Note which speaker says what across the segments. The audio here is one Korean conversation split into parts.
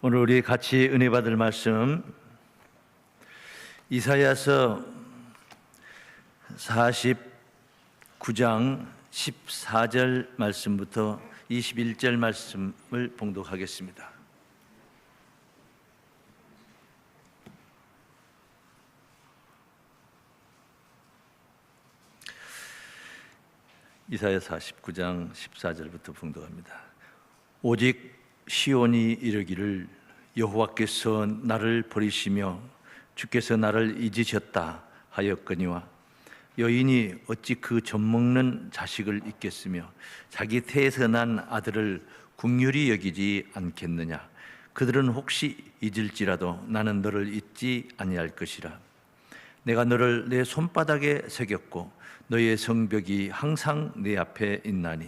Speaker 1: 오늘 우리 같이 은혜 받을 말씀 이사야서 49장 14절 말씀부터 21절 말씀을 봉독하겠습니다. 이사야 49장 14절부터 봉독합니다. 오직 시온이 이르기를 여호와께서 나를 버리시며 주께서 나를 잊으셨다 하였거니와 여인이 어찌 그 젖먹는 자식을 잊겠으며 자기 태에서 난 아들을 긍휼히 여기지 않겠느냐. 그들은 혹시 잊을지라도 나는 너를 잊지 아니할 것이라. 내가 너를 내 손바닥에 새겼고 너의 성벽이 항상 내 앞에 있나니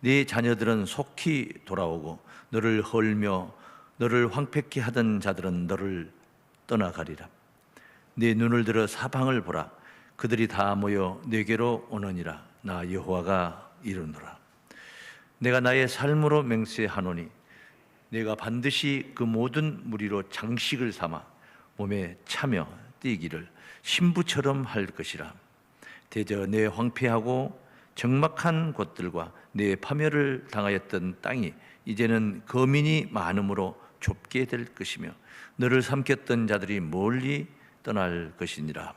Speaker 1: 네 자녀들은 속히 돌아오고 너를 헐며 너를 황폐케 하던 자들은 너를 떠나가리라. 네 눈을 들어 사방을 보라. 그들이 다 모여 내게로 오느니라. 나 여호와가 이르노라. 내가 나의 삶으로 맹세하노니 내가 반드시 그 모든 무리로 장식을 삼아 몸에 차며 뛰기를 신부처럼 할 것이라. 대저 내 황폐하고 적막한 곳들과 내 파멸을 당하였던 땅이 이제는 거민이 많음으로 좁게 될 것이며 너를 삼켰던 자들이 멀리 떠날 것이니라.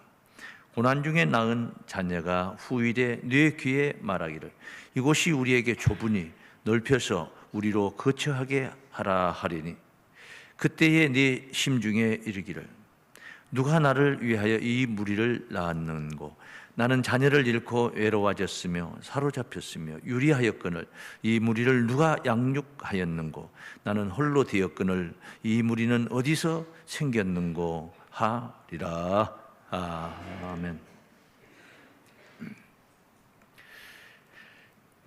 Speaker 1: 고난 중에 낳은 자녀가 후일에 네 귀에 말하기를 이곳이 우리에게 좁으니 넓혀서 우리로 거처하게 하라 하리니 그때에 네 심중에 이르기를 누가 나를 위하여 이 무리를 낳았는고. 나는 자녀를 잃고 외로워졌으며 사로잡혔으며 유리하였거늘 이 무리를 누가 양육하였는고. 나는 홀로 되었거늘 이 무리는 어디서 생겼는고 하리라. 아멘.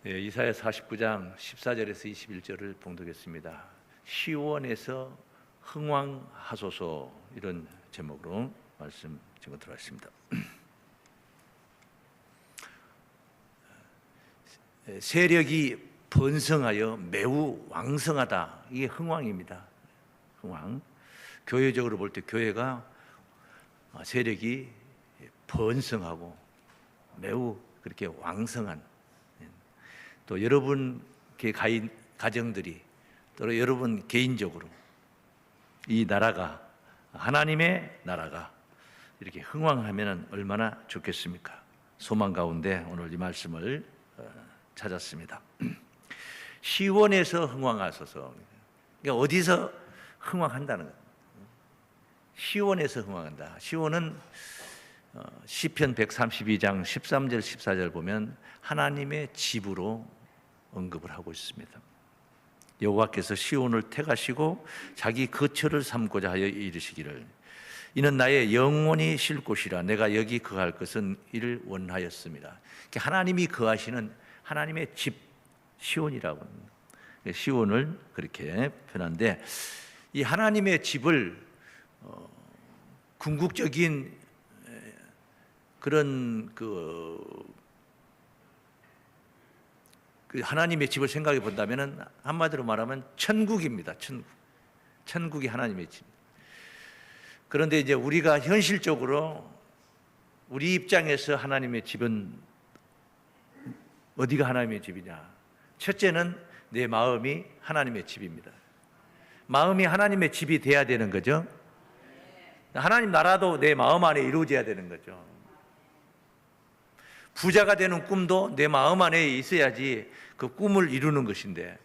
Speaker 1: 네, 이사야 49장 14절에서 21절을 봉독했습니다. 시온에서 흥왕하소서, 이런 제목으로 말씀 제가 들어왔습니다. 세력이 번성하여 매우 왕성하다. 이게 흥왕입니다. 흥왕. 교회적으로 볼 때 교회가 세력이 번성하고 매우 그렇게 왕성한, 또 여러분 가정들이 또 여러분 개인적으로 이 나라가, 하나님의 나라가 이렇게 흥왕하면 얼마나 좋겠습니까? 소망 가운데 오늘 이 말씀을 찾았습니다. 시온에서 흥왕하소서. 그러니까 어디서 흥왕한다는 거예요. 시온에서 흥왕한다. 시온은 시편 132장 13절 14절 보면 하나님의 집으로 언급을 하고 있습니다. 여호와께서 시온을 택하시고 자기 거처를 삼고자 하여 이르시기를 이는 나의 영원히 쉴 곳이라 내가 여기 거할 것은 이를 원하였습니다. 하나님이 거하시는 하나님의 집, 시온이라고 합니다. 시온을 그렇게 표현하는데, 이 하나님의 집을 궁극적인 그런 그 하나님의 집을 생각해 본다면 한마디로 말하면 천국입니다. 천국이 하나님의 집. 그런데 이제 우리가 현실적으로 우리 입장에서 하나님의 집은 어디가 하나님의 집이냐? 첫째는 내 마음이 하나님의 집입니다. 마음이 하나님의 집이 돼야 되는 거죠. 하나님 나라도 내 마음 안에 이루어져야 되는 거죠. 부자가 되는 꿈도 내 마음 안에 있어야지 그 꿈을 이루는 것인데,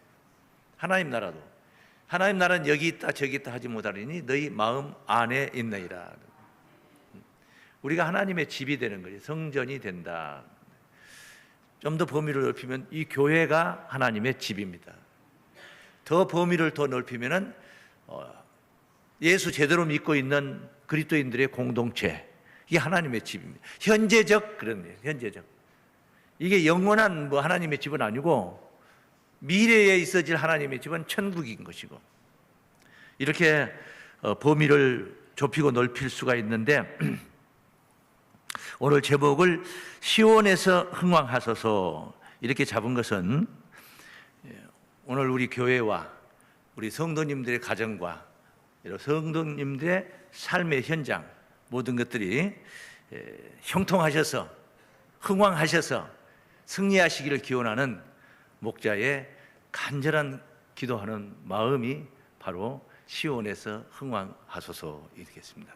Speaker 1: 하나님 나라도, 하나님 나라는 여기 있다 저기 있다 하지 못하리니 너희 마음 안에 있느니라. 우리가 하나님의 집이 되는 거죠. 성전이 된다. 좀 더 범위를 넓히면 이 교회가 하나님의 집입니다. 더 범위를 더 넓히면은 예수 제대로 믿고 있는 그리스도인들의 공동체, 이게 하나님의 집입니다. 현재적, 그런 거예요. 현재적. 이게 영원한 하나님의 집은 아니고 미래에 있어질 하나님의 집은 천국인 것이고, 이렇게 범위를 좁히고 넓힐 수가 있는데 오늘 제목을 시온에서 흥왕하소서 이렇게 잡은 것은 오늘 우리 교회와 우리 성도님들의 가정과 여러 성도님들의 삶의 현장 모든 것들이 형통하셔서 흥왕하셔서 승리하시기를 기원하는 목자의 간절한 기도하는 마음이 바로 시온에서 흥왕하소서 이겠습니다.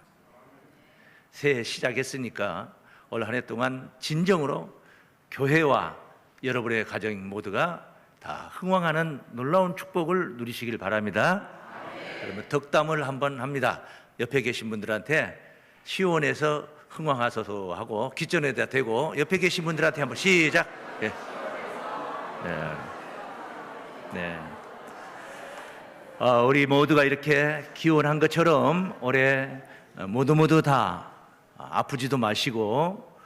Speaker 1: 새해 시작했으니까 올 한 해 동안 진정으로 교회와 여러분의 가정 모두가 다 흥왕하는 놀라운 축복을 누리시길 바랍니다. 그러면 덕담을 한번 합니다. 옆에 계신 분들한테 시온에서 흥왕하소서 하고 귓전에다 대고 옆에 계신 분들한테 한번 시작. 네. 네. 우리 모두가 이렇게 기원한 것처럼 올해 모두 다 아프지도 마시고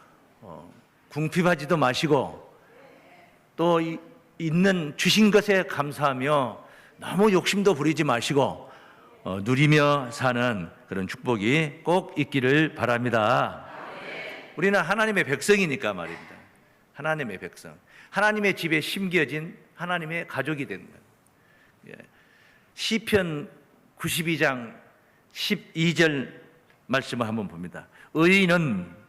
Speaker 1: 궁핍하지도 마시고 또 있는 주신 것에 감사하며 너무 욕심도 부리지 마시고 누리며 사는 그런 축복이 꼭 있기를 바랍니다. 우리는 하나님의 백성이니까 말입니다. 하나님의 백성, 하나님의 집에 심겨진 하나님의 가족이 되는 거예요. 시편 92장 12절 말씀을 한번 봅니다. 의인은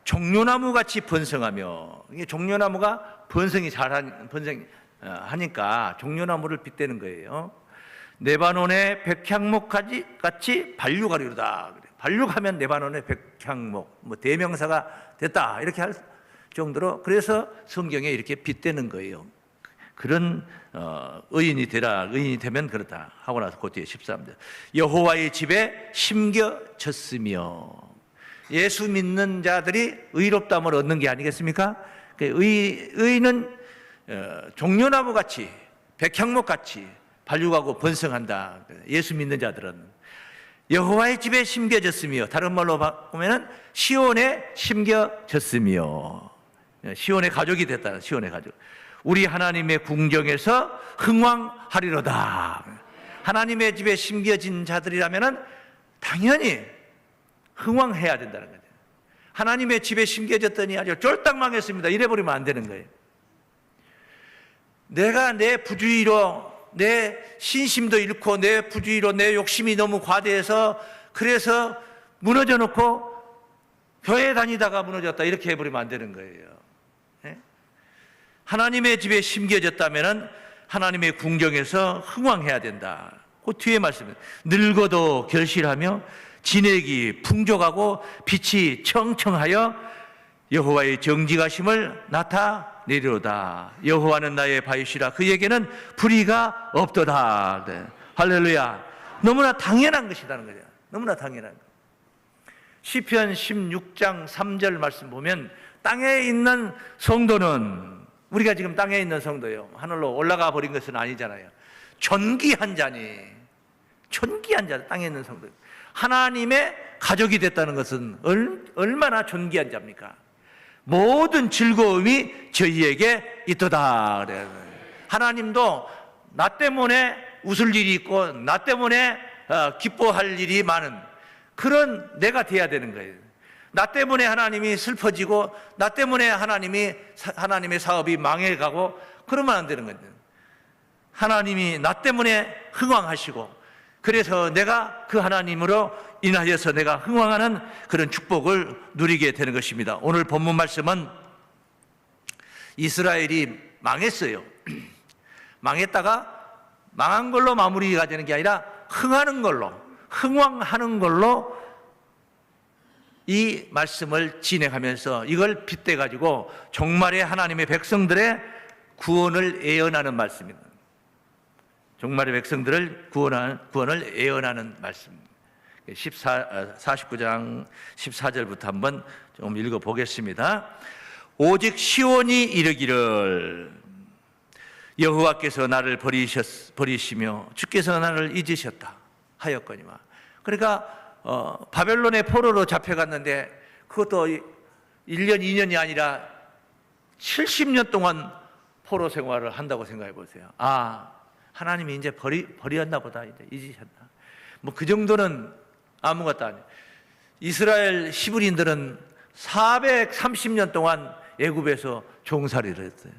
Speaker 1: 종려나무 같이 번성하며, 이게 종려나무가 번성하니까 종려나무를 빗대는 거예요. 레바논의 백향목 같이 발육하리로다. 발육하면 레바논의 백향목, 대명사가 됐다 이렇게 할 정도로, 그래서 성경에 이렇게 빗대는 거예요. 그런 의인이 되라, 의인이 되면 그렇다 하고 나서 그 뒤에 13절 여호와의 집에 심겨졌으며, 예수 믿는 자들이 의롭다함을 얻는 게 아니겠습니까? 의인은 종려나무 같이 백향목 같이 발육하고 번성한다. 예수 믿는 자들은 여호와의 집에 심겨졌으며, 다른 말로 보면은 시온에 심겨졌으며, 시온의 가족이 됐다. 시온의 가족. 우리 하나님의 궁정에서 흥왕하리로다. 하나님의 집에 심겨진 자들이라면은 당연히 흥왕해야 된다는 거죠. 하나님의 집에 심겨졌더니 아주 쫄딱 망했습니다. 이래버리면 안 되는 거예요. 내가 내 부주의로, 내 신심도 잃고 내 부주의로 내 욕심이 너무 과대해서 그래서 무너져 놓고 교회 다니다가 무너졌다 이렇게 해버리면 안 되는 거예요. 네? 하나님의 집에 심겨졌다면 하나님의 궁정에서 흥왕해야 된다. 그 뒤에 말씀은 늙어도 결실하며 진액이 풍족하고 빛이 청청하여 여호와의 정직하심을 나타내리로다. 여호와는 나의 바위시라 그에게는 불의가 없도다. 네. 할렐루야. 너무나 당연한 것이라는 거죠. 너무나 당연한 것. 시편 16장 3절 말씀 보면 땅에 있는 성도는, 우리가 지금 땅에 있는 성도예요. 하늘로 올라가 버린 것은 아니잖아요. 존귀한 자니, 존귀한 자, 땅에 있는 성도. 하나님의 가족이 됐다는 것은 얼마나 존귀한 자입니까? 모든 즐거움이 저희에게 있도다. 하나님도 나 때문에 웃을 일이 있고 나 때문에 기뻐할 일이 많은 그런 내가 돼야 되는 거예요. 나 때문에 하나님이 슬퍼지고 나 때문에 하나님의 사업이 망해가고 그러면 안 되는 거예요. 하나님이 나 때문에 흥왕하시고, 그래서 내가 그 하나님으로 인하여서 내가 흥왕하는 그런 축복을 누리게 되는 것입니다. 오늘 본문 말씀은 이스라엘이 망했어요. 망했다가 망한 걸로 마무리가 되는 게 아니라 흥하는 걸로, 흥왕하는 걸로 이 말씀을 진행하면서 이걸 빗대 가지고 종말의 하나님의 백성들의 구원을 예언하는 말씀입니다. 종말의 백성들을 구원을 예언하는 말씀. 49장 14절부터 한번 좀 읽어보겠습니다. 오직 시온이 이르기를 여호와께서 나를 버리시며 주께서 나를 잊으셨다 하였거니와. 그러니까 바벨론의 포로로 잡혀갔는데 그것도 1년 2년이 아니라 70년 동안 포로 생활을 한다고 생각해 보세요. 하나님이 이제 버렸나 보다, 이제 잊으셨나. 그 정도는 아무것도 아니에요. 이스라엘 히브리인들은 430년 동안 애굽에서 종살이를 했어요.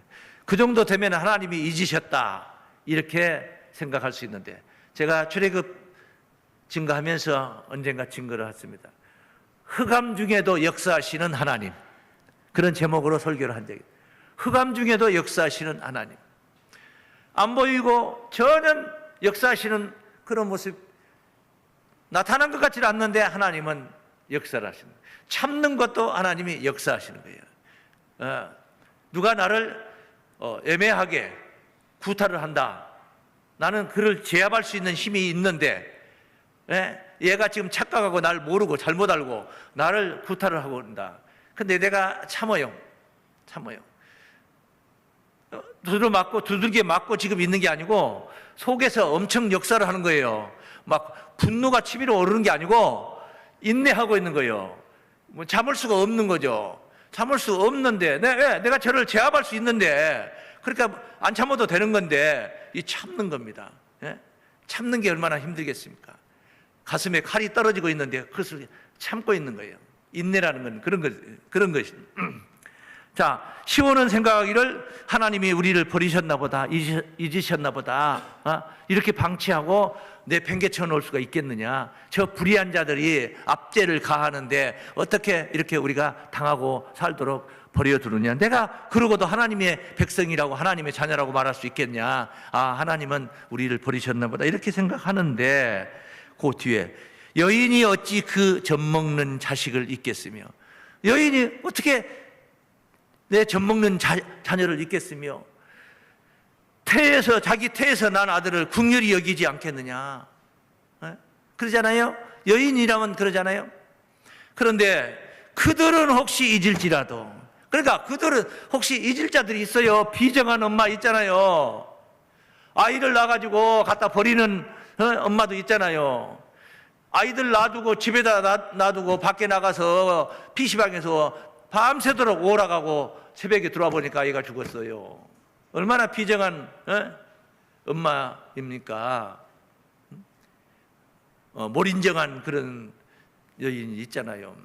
Speaker 1: 그 정도 되면 하나님이 잊으셨다 이렇게 생각할 수 있는데 제가 출애굽 증거하면서 언젠가 증거를 했습니다. 흑암 중에도 역사하시는 하나님, 그런 제목으로 설교를 한 적이 있어요. 흑암 중에도 역사하시는 하나님, 안 보이고 전혀 역사하시는 그런 모습 나타난 것 같지 않는데 하나님은 역사를 하시는 거예요. 참는 것도 하나님이 역사하시는 거예요. 누가 나를 애매하게 구타를 한다, 나는 그를 제압할 수 있는 힘이 있는데 얘가 지금 착각하고 날 모르고 잘못 알고 나를 구타를 하고 온다. 근데 내가 참아요. 두들겨 맞고 지금 있는 게 아니고 속에서 엄청 역사를 하는 거예요. 막 분노가 치밀어 오르는 게 아니고 인내하고 있는 거예요. 뭐 참을 수가 없는 거죠. 참을 수 없는데 내가 저를 제압할 수 있는데, 그러니까 안 참아도 되는 건데 이 참는 겁니다. 참는 게 얼마나 힘들겠습니까? 가슴에 칼이 떨어지고 있는데 그것을 참고 있는 거예요. 인내라는 건 그런 것입니다. 자, 시온은 생각하기를 하나님이 우리를 버리셨나 보다, 잊으셨나 보다, 이렇게 방치하고 내팽개쳐 놓을 수가 있겠느냐, 저 불의한 자들이 압제를 가하는데 어떻게 이렇게 우리가 당하고 살도록 버려두느냐, 내가 그러고도 하나님의 백성이라고 하나님의 자녀라고 말할 수 있겠냐, 하나님은 우리를 버리셨나 보다 이렇게 생각하는데, 그 뒤에 여인이 어찌 그 젖먹는 자식을 잊겠으며, 여인이 어떻게 내 젖먹는 자녀를 잊겠으며, 자기 태에서 난 아들을 긍휼히 여기지 않겠느냐, 그러잖아요. 여인이라면 그러잖아요. 그런데 그들은 혹시 잊을지라도, 그러니까 그들은 혹시 잊을 자들이 있어요. 비정한 엄마 있잖아요. 아이를 낳아가지고 갖다 버리는 엄마도 있잖아요. 아이들 놔두고 집에다 놔두고 밖에 나가서 PC방에서 밤새도록 오락하고 새벽에 들어와 보니까 아이가 죽었어요. 얼마나 비정한 엄마입니까? 몰인정한 그런 여인이 있잖아요.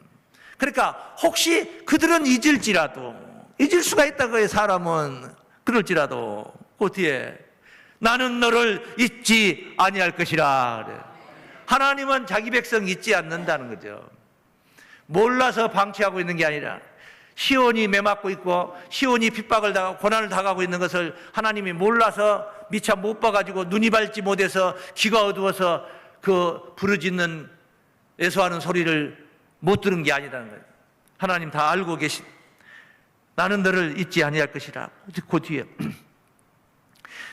Speaker 1: 그러니까 혹시 그들은 잊을지라도, 잊을 수가 있다고요. 사람은 그럴지라도 그 뒤에 나는 너를 잊지 아니할 것이라 그래요. 하나님은 자기 백성 잊지 않는다는 거죠. 몰라서 방치하고 있는 게 아니라 시온이 매맞고 있고 시온이 핍박을 당하고 고난을 당하고 있는 것을 하나님이 몰라서 미처 못 봐가지고 눈이 밝지 못해서 귀가 어두워서 그 부르짖는 애소하는 소리를 못 들은 게 아니라는 거예요. 하나님 다 알고 계신, 나는 너를 잊지 아니할 것이라. 그 뒤에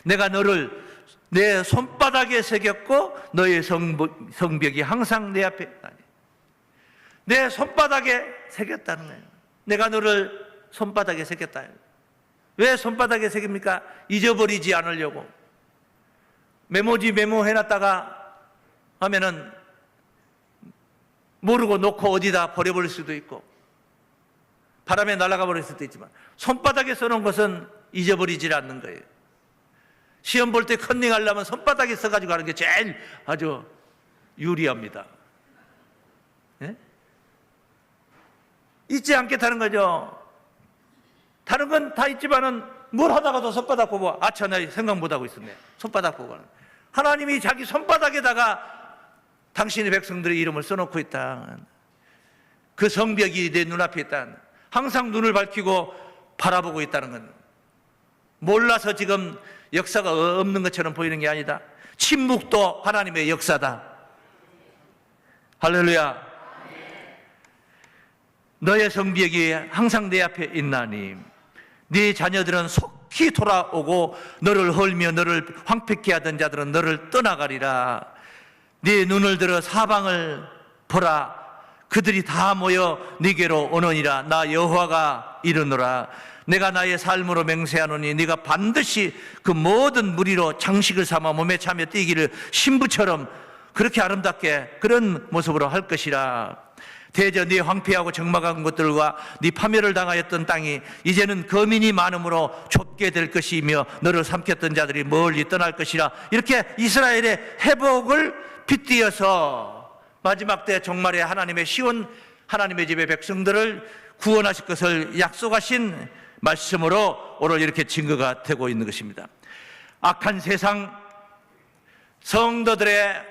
Speaker 1: 내가 너를 내 손바닥에 새겼고 너의 성벽이 항상 내 앞에 있다니. 내 손바닥에 새겼다는 거예요. 내가 너를 손바닥에 새겼다. 왜 손바닥에 새깁니까? 잊어버리지 않으려고. 메모해놨다가 하면은 모르고 놓고 어디다 버려버릴 수도 있고 바람에 날아가 버릴 수도 있지만, 손바닥에 써놓은 것은 잊어버리지 않는 거예요. 시험 볼 때 컨닝하려면 손바닥에 써가지고 하는 게 제일 아주 유리합니다. 예? 잊지 않겠다는 거죠. 다른 건 다 있지만은 뭘 하다가도 손바닥 보고 나 생각 못하고 있었네. 손바닥 보고. 하나님이 자기 손바닥에다가 당신의 백성들의 이름을 써놓고 있다. 그 성벽이 내 눈앞에 있다. 항상 눈을 밝히고 바라보고 있다는 건 몰라서 지금 역사가 없는 것처럼 보이는 게 아니다. 침묵도 하나님의 역사다. 할렐루야. 너의 성벽이 항상 내 앞에 있나니 네 자녀들은 속히 돌아오고 너를 헐며 너를 황폐케 하던 자들은 너를 떠나가리라. 네 눈을 들어 사방을 보라. 그들이 다 모여 네게로 오느니라. 나 여호와가 이르노라. 내가 나의 삶으로 맹세하노니 네가 반드시 그 모든 무리로 장식을 삼아 몸에 차며 뛰기를 신부처럼 그렇게 아름답게 그런 모습으로 할 것이라. 대저 네 황폐하고 적막한 것들과 네 파멸을 당하였던 땅이 이제는 거민이 많음으로 좁게 될 것이며 너를 삼켰던 자들이 멀리 떠날 것이라. 이렇게 이스라엘의 회복을 빗대어서 마지막 때 종말에 하나님의 시온 하나님의 집의 백성들을 구원하실 것을 약속하신 말씀으로 오늘 이렇게 증거가 되고 있는 것입니다. 악한 세상, 성도들의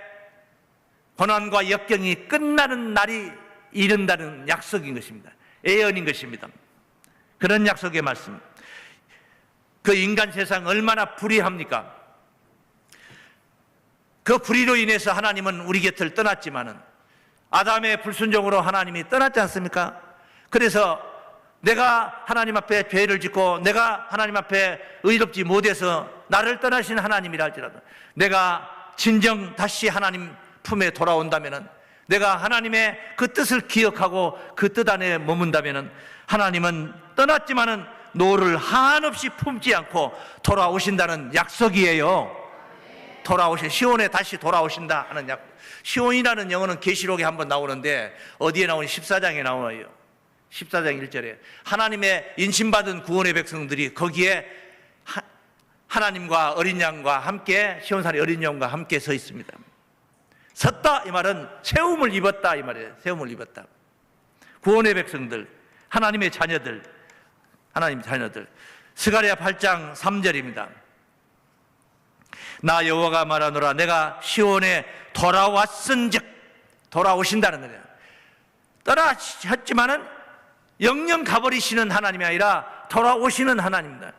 Speaker 1: 고난과 역경이 끝나는 날이 이른다는 약속인 것입니다. 예언인 것입니다. 그런 약속의 말씀. 그 인간 세상 얼마나 불의합니까? 그 불의로 인해서 하나님은 우리 곁을 떠났지만은 아담의 불순종으로 하나님이 떠났지 않습니까? 그래서 내가 하나님 앞에 죄를 짓고 내가 하나님 앞에 의롭지 못해서 나를 떠나신 하나님이라 할지라도 내가 진정 다시 하나님 품에 돌아온다면은, 내가 하나님의 그 뜻을 기억하고 그 뜻 안에 머문다면은 하나님은 떠났지만은 노를 한없이 품지 않고 돌아오신다는 약속이에요. 시온에 다시 돌아오신다 하는 약속. 시온이라는 영어는 계시록에 한번 나오는데 어디에 나오니? 14장에 나와요. 14장 1절에 하나님의 인신받은 구원의 백성들이 거기에 하나님과 어린 양과 함께, 시온산의 어린 양과 함께 서 있습니다. 섰다 이 말은 세움을 입었다 이 말이에요. 세움을 입었다. 구원의 백성들, 하나님의 자녀들, 스가랴 8장 3절입니다. 나 여호와가 말하노라, 내가 시온에 돌아왔은즉, 돌아오신다는 거예요. 떠나셨지만은 영영 가버리시는 하나님이 아니라 돌아오시는 하나님입니다.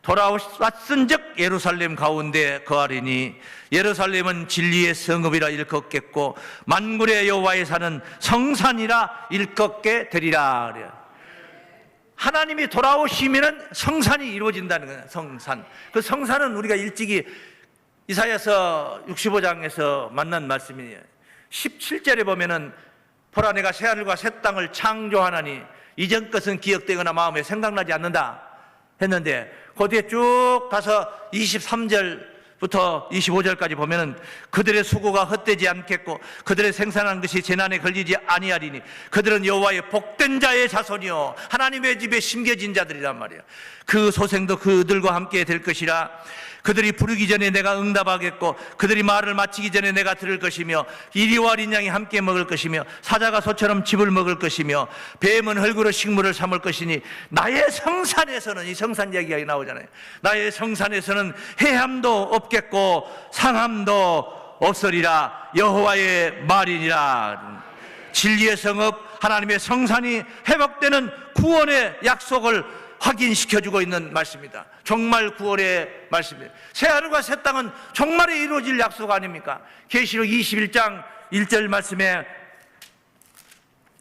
Speaker 1: 돌아왔은즉 예루살렘 가운데 거하리니 예루살렘은 진리의 성읍이라 일컫겠고 만군의 여호와의 산은 성산이라 일컫게 되리라. 하나님이 돌아오시면은 성산이 이루어진다는 거예요. 성산. 그 성산은 우리가 일찍이 이사야서 65장에서 만난 말씀이에요. 17절에 보면은 보라, 내가 새하늘과 새 땅을 창조하나니 이전 것은 기억되거나 마음에 생각나지 않는다 했는데, 그 뒤에 쭉 가서 23절부터 25절까지 보면은 그들의 수고가 헛되지 않겠고 그들의 생산한 것이 재난에 걸리지 아니하리니 그들은 여호와의 복된 자의 자손이요 하나님의 집에 심겨진 자들이란 말이에요. 그 소생도 그들과 함께 될 것이라. 그들이 부르기 전에 내가 응답하겠고 그들이 말을 마치기 전에 내가 들을 것이며 이리와 어린 양이 함께 먹을 것이며 사자가 소처럼 짚을 먹을 것이며 뱀은 흙으로 식물을 삼을 것이니 나의 성산에서는, 이 성산 이야기가 나오잖아요. 나의 성산에서는 해함도 없겠고 상함도 없으리라. 여호와의 말이니라. 진리의 성읍 하나님의 성산이 회복되는 구원의 약속을 확인시켜주고 있는 말씀입니다. 정말 구원의 말씀이에요. 새하늘과 새 땅은 정말에 이루어질 약속 아닙니까? 계시록 21장 1절 말씀에,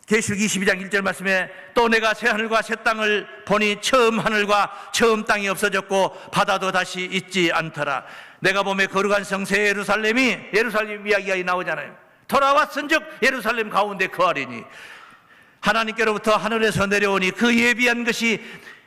Speaker 1: 계시록 22장 1절 말씀에 또 내가 새하늘과 새 땅을 보니 처음 하늘과 처음 땅이 없어졌고 바다도 다시 있지 않더라. 내가 보매 거룩한 성 새 예루살렘 이야기가 나오잖아요. 돌아왔은즉 예루살렘 가운데 거하리니 하나님께로부터 하늘에서 내려오니 그 예비한 것이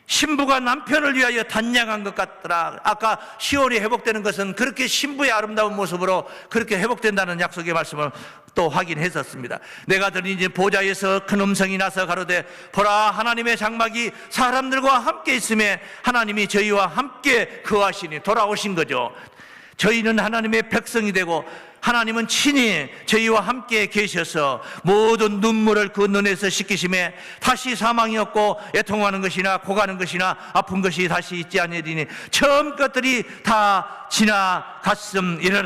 Speaker 1: 신부가 남편을 위하여 단양한 것 같더라. 아까 시온이 회복되는 것은 그렇게 신부의 아름다운 모습으로 그렇게 회복된다는 약속의 말씀을 또 확인했었습니다. 내가 들으니 이제 보좌에서 큰 음성이 나서 가로되 보라, 하나님의 장막이 사람들과 함께 있음에 하나님이 저희와 함께 거하시니, 돌아오신 거죠. 저희는 하나님의 백성이 되고 하나님은 친히 저희와 함께 계셔서 모든 눈물을 그 눈에서 씻기심에 다시 사망이 없고 애통하는 것이나 고가는 것이나 아픈 것이 다시 있지 아니하리니 처음 것들이 다 지나갔음이러라.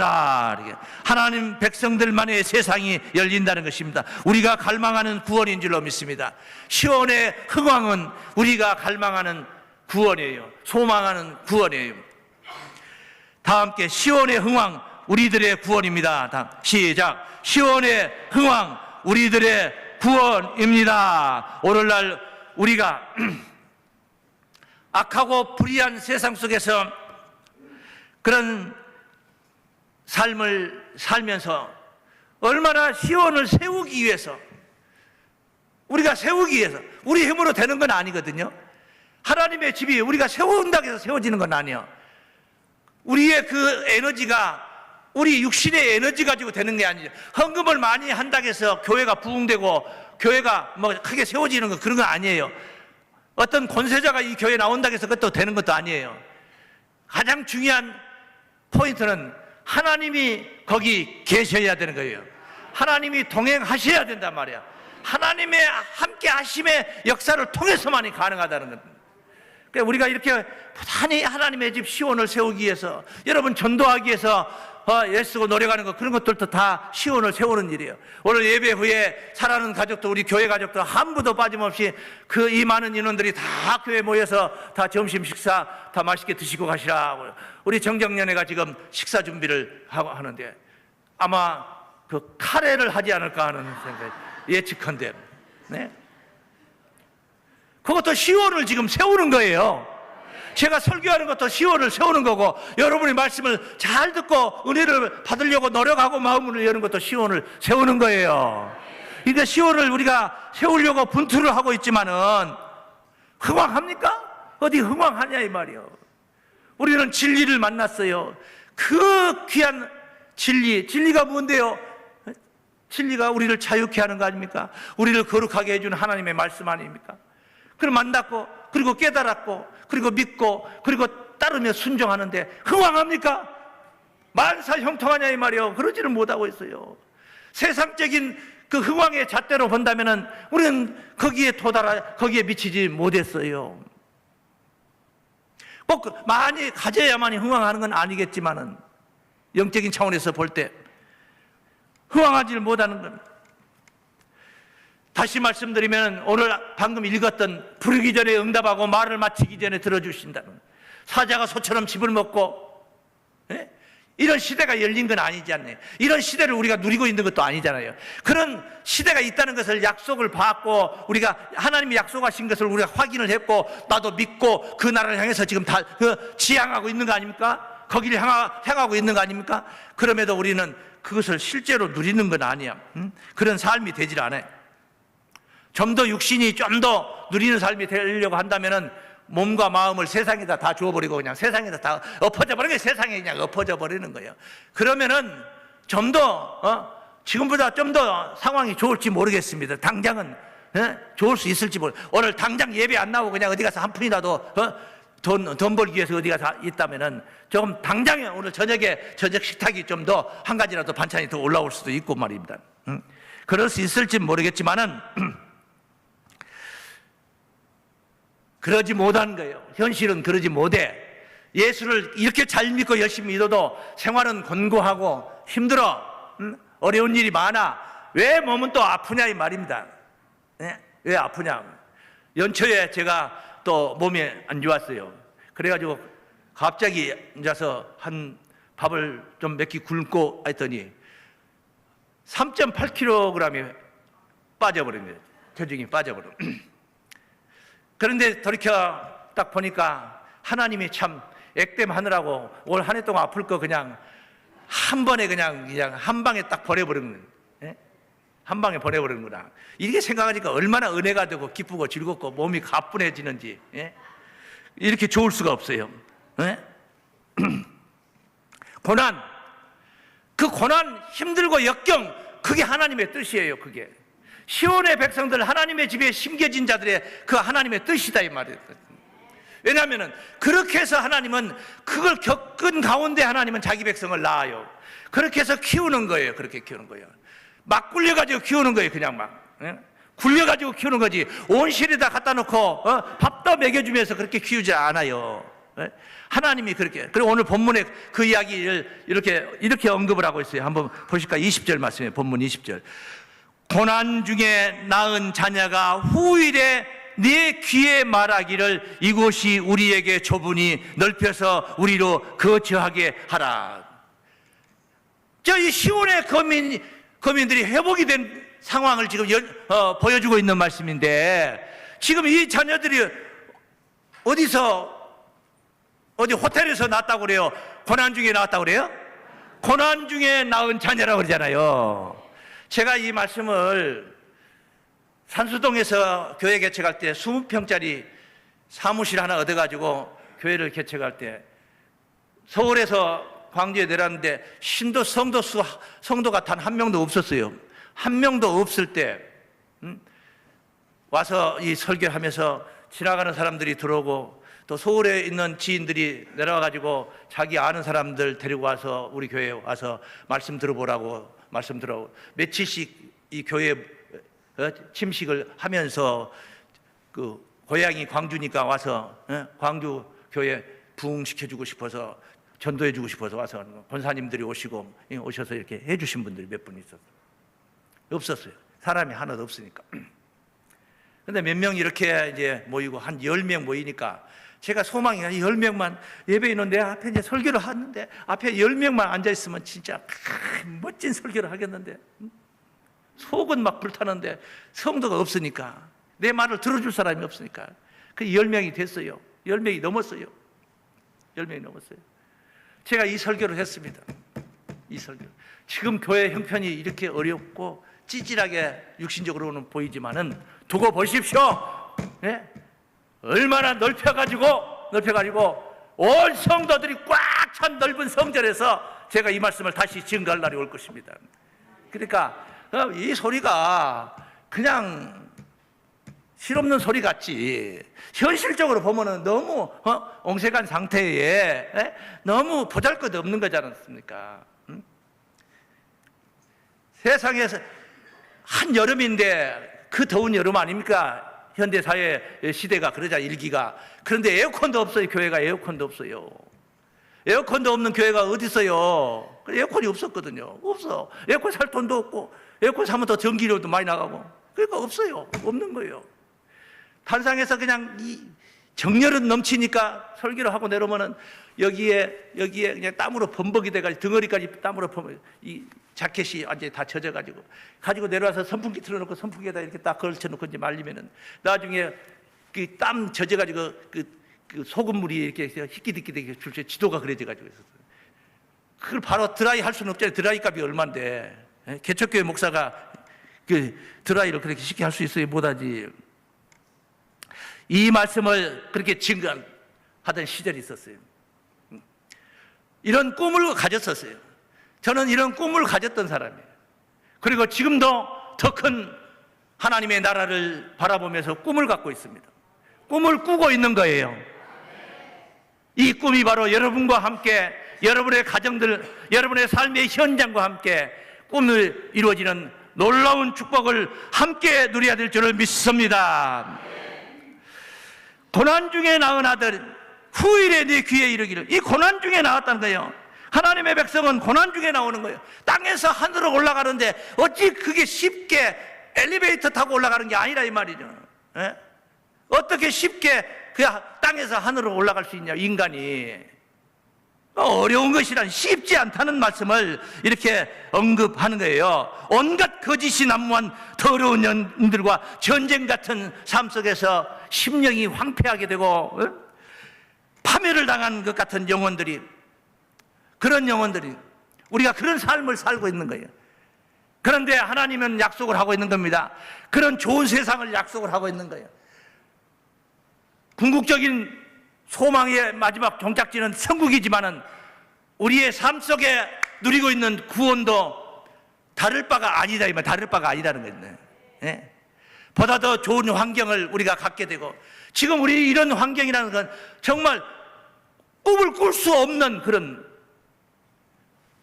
Speaker 1: 하나님 백성들만의 세상이 열린다는 것입니다. 우리가 갈망하는 구원인 줄로 믿습니다. 시온의 흥왕은 우리가 갈망하는 구원이에요. 소망하는 구원이에요. 다 함께 시온의 흥왕 우리들의 구원입니다. 다 시작. 시온의 흥왕 우리들의 구원입니다. 오늘날 우리가 악하고 불의한 세상 속에서 그런 삶을 살면서 얼마나 시온을 세우기 위해서, 우리가 세우기 위해서, 우리 힘으로 되는 건 아니거든요. 하나님의 집이 우리가 세운다고 해서 세워지는 건 아니에요. 우리의 그 에너지가 우리 육신의 에너지 가지고 되는 게 아니죠. 헌금을 많이 한다고 해서 교회가 부흥되고 교회가 뭐 크게 세워지는 거, 그런 건 아니에요. 어떤 권세자가 이 교회에 나온다고 해서 그것도 되는 것도 아니에요. 가장 중요한 포인트는 하나님이 거기 계셔야 되는 거예요. 하나님이 동행하셔야 된단 말이야. 하나님의 함께 하심의 역사를 통해서만이 가능하다는 겁니다. 그러니까 우리가 이렇게 부단히 하나님의 집 시온을 세우기 위해서, 여러분 전도하기 위해서 애쓰고 노력하는 것, 그런 것들도 다 시온을 세우는 일이에요. 오늘 예배 후에 사랑하는 가족도, 우리 교회 가족도 한 분도 빠짐없이 이 많은 인원들이 다 교회에 모여서 다 점심 식사 다 맛있게 드시고 가시라. 우리 정정연회가 지금 식사 준비를 하는데 아마 그 카레를 하지 않을까 하는 생각, 예측한데, 네? 그것도 시온을 지금 세우는 거예요. 제가 설교하는 것도 시온을 세우는 거고, 여러분이 말씀을 잘 듣고 은혜를 받으려고 노력하고 마음을 여는 것도 시온을 세우는 거예요. 그러니까 시온을 우리가 세우려고 분투를 하고 있지만은 흥왕합니까? 어디 흥왕하냐 이 말이요. 우리는 진리를 만났어요. 그 귀한 진리가 뭔데요? 진리가 우리를 자유케 하는 거 아닙니까? 우리를 거룩하게 해주는 하나님의 말씀 아닙니까? 그럼 만났고, 그리고 깨달았고, 그리고 믿고, 그리고 따르며 순종하는데 흥왕합니까? 만사 형통하냐 이 말이요. 그러지는 못하고 있어요. 세상적인 그 흥왕의 잣대로 본다면은 우리는 거기에 미치지 못했어요. 꼭 많이 가져야만이 흥왕하는 건 아니겠지만은 영적인 차원에서 볼 때 흥왕하지를 못하는 겁니다. 다시 말씀드리면 오늘 방금 읽었던 부르기 전에 응답하고 말을 마치기 전에 들어주신다는, 사자가 소처럼 집을 먹고, 예? 이런 시대가 열린 건 아니지 않나요? 이런 시대를 우리가 누리고 있는 것도 아니잖아요. 그런 시대가 있다는 것을 약속을 받고 우리가 하나님이 약속하신 것을 우리가 확인을 했고 나도 믿고 그 나라를 향해서 지금 다 지향하고 있는 거 아닙니까? 거기를 향하고 있는 거 아닙니까? 그럼에도 우리는 그것을 실제로 누리는 건 아니야. 그런 삶이 되질 않아요. 좀 더 육신이 좀 더 누리는 삶이 되려고 한다면은 몸과 마음을 세상에다 다 주어버리고 그냥 세상에다 다 엎어져 버리는 거예요. 세상에 그냥 엎어져 버리는 거예요. 그러면은 좀 더 지금보다 좀 더 상황이 좋을지 모르겠습니다. 당장은 좋을 수 있을지 오늘 당장 예배 안 나오고 그냥 어디 가서 한 푼이라도 돈 벌기 위해서 어디 가서 있다면은 조금 당장에 오늘 저녁에 저녁 식탁이 좀 더 한 가지라도 반찬이 더 올라올 수도 있고 말입니다. 그럴 수 있을지 모르겠지만은 그러지 못한 거예요. 현실은 그러지 못해. 예수를 이렇게 잘 믿고 열심히 믿어도 생활은 곤고하고 힘들어. 어려운 일이 많아. 왜 몸은 또 아프냐 이 말입니다. 네? 왜 아프냐. 연초에 제가 또 몸이 안 좋았어요. 그래가지고 갑자기 앉아서 한 밥을 좀 몇 끼 굶고 했더니 3.8kg이 빠져버린 거예요. 체중이 빠져버려. 그런데 돌이켜 딱 보니까 하나님이 참 액땜하느라고 올 한 해 동안 아플 거 그냥 한 번에 그냥 한 방에 딱 버려버리는 거예요. 예? 한 방에 버려버리는구나. 이렇게 생각하니까 얼마나 은혜가 되고 기쁘고 즐겁고 몸이 가뿐해지는지. 예? 이렇게 좋을 수가 없어요. 예? 고난, 그 고난, 힘들고 역경, 그게 하나님의 뜻이에요. 그게 시온의 백성들, 하나님의 집에 심겨진 자들의 그 하나님의 뜻이다 이 말이에요. 왜냐하면 그렇게 해서 하나님은 그걸 겪은 가운데 하나님은 자기 백성을 낳아요. 그렇게 해서 키우는 거예요. 그렇게 키우는 거예요. 막 굴려가지고 키우는 거예요. 그냥 막 굴려가지고 키우는 거지. 온 실에다 갖다 놓고 밥도 먹여주면서 그렇게 키우지 않아요. 하나님이 그렇게. 그리고 오늘 본문에 그 이야기를 이렇게 언급을 하고 있어요. 한번 보실까? 20절 말씀이에요. 본문 20절. 고난 중에 낳은 자녀가 후일에 네 귀에 말하기를 이곳이 우리에게 좁으니 넓혀서 우리로 거처하게 하라. 이 시온의 거민들이 회복이 된 상황을 지금 보여주고 있는 말씀인데, 지금 이 자녀들이 어디 호텔에서 낳았다고 그래요? 고난 중에 낳았다고 그래요? 고난 중에 낳은 자녀라고 그러잖아요. 제가 이 말씀을 산수동에서 교회 개척할 때 20평짜리 사무실 하나 얻어가지고 교회를 개척할 때 서울에서 광주에 내렸는데 성도가 단 한 명도 없었어요. 한 명도 없을 때 와서 이 설교하면서 지나가는 사람들이 들어오고 또 서울에 있는 지인들이 내려와가지고 자기 아는 사람들 데리고 와서 우리 교회에 와서 말씀 들어보라고 며칠씩 이 교회 침식을 하면서 그 고향이 광주니까 와서 광주 교회 부흥시켜주고 싶어서 전도해주고 싶어서 와서 권사님들이 오셔서 이렇게 해주신 분들이 몇 분 있었어요. 없었어요. 사람이 하나도 없으니까. 근데 몇 명 이렇게 이제 모이고 한 10명 모이니까 제가 소망이 10명만 예배 있는데 앞에 이제 설교를 하는데 앞에 10명만 앉아있으면 진짜 멋진 설교를 하겠는데 속은 막 불타는데 성도가 없으니까 내 말을 들어줄 사람이 없으니까 그 10명이 됐어요. 10명이 넘었어요. 10명이 넘었어요. 제가 이 설교를 했습니다. 이 설교. 지금 교회 형편이 이렇게 어렵고 찌질하게 육신적으로는 보이지만은 두고 보십시오. 네? 얼마나 넓혀가지고 온 성도들이 꽉 찬 넓은 성전에서 제가 이 말씀을 다시 증거할 날이 올 것입니다. 그러니까 이 소리가 그냥 실없는 소리 같지 현실적으로 보면은 너무 옹색한 상태에 너무 보잘것없는 거지 않습니까? 세상에서 한 여름인데 그 더운 여름 아닙니까? 현대사회 시대가 그러자 일기가. 그런데 에어컨도 없어요. 교회가 에어컨도 없어요. 에어컨도 없는 교회가 어디 있어요? 에어컨이 없었거든요. 없어. 에어컨 살 돈도 없고 에어컨 사면 더 전기료도 많이 나가고 그러니까 없어요. 없는 거예요. 단상에서 그냥 이 정열은 넘치니까 설교를 하고 내려오면은 여기에 그냥 땀으로 범벅이 돼가지고 덩어리까지 땀으로 이 자켓이 완전히 다 젖어가지고 가지고 내려와서 선풍기 틀어놓고 선풍기에다 이렇게 딱 걸쳐놓고 이제 말리면은 나중에 그 땀 젖어가지고 그 소금물이 이렇게 희끼디끼 줄줄 지도가 그려져가지고 있었어요. 그걸 바로 드라이 할 수는 없잖아요. 드라이 값이 얼만데 개척교회 목사가 그 드라이를 그렇게 쉽게 할 수 있어요? 못하지. 이 말씀을 그렇게 증거하던 시절이 있었어요. 이런 꿈을 가졌었어요. 저는 이런 꿈을 가졌던 사람이에요. 그리고 지금도 더 큰 하나님의 나라를 바라보면서 꿈을 갖고 있습니다. 꿈을 꾸고 있는 거예요. 이 꿈이 바로 여러분과 함께 여러분의 가정들, 여러분의 삶의 현장과 함께 꿈을 이루어지는 놀라운 축복을 함께 누려야 될 줄을 믿습니다. 고난 중에 낳은 아들 후일에 네 귀에 이르기를. 이 고난 중에 나왔다는 거예요. 하나님의 백성은 고난 중에 나오는 거예요. 땅에서 하늘로 올라가는데 어찌 그게 쉽게 엘리베이터 타고 올라가는 게 아니라 이 말이죠. 예? 어떻게 쉽게 그 땅에서 하늘로 올라갈 수 있냐 인간이. 어려운 것이란 쉽지 않다는 말씀을 이렇게 언급하는 거예요. 온갖 거짓이 난무한 더러운 년들과 전쟁 같은 삶 속에서 심령이 황폐하게 되고 파멸을 당한 것 같은 영혼들이, 그런 영혼들이, 우리가 그런 삶을 살고 있는 거예요. 그런데 하나님은 약속을 하고 있는 겁니다. 그런 좋은 세상을 약속을 하고 있는 거예요. 궁극적인 소망의 마지막 종착지는 천국이지만은 우리의 삶 속에 누리고 있는 구원도 다를 바가 아니다, 이 말. 다를 바가 아니다는 거예요. 예? 보다 더 좋은 환경을 우리가 갖게 되고, 지금 우리 이런 환경이라는 건 정말 꿈을 꿀 수 없는 그런,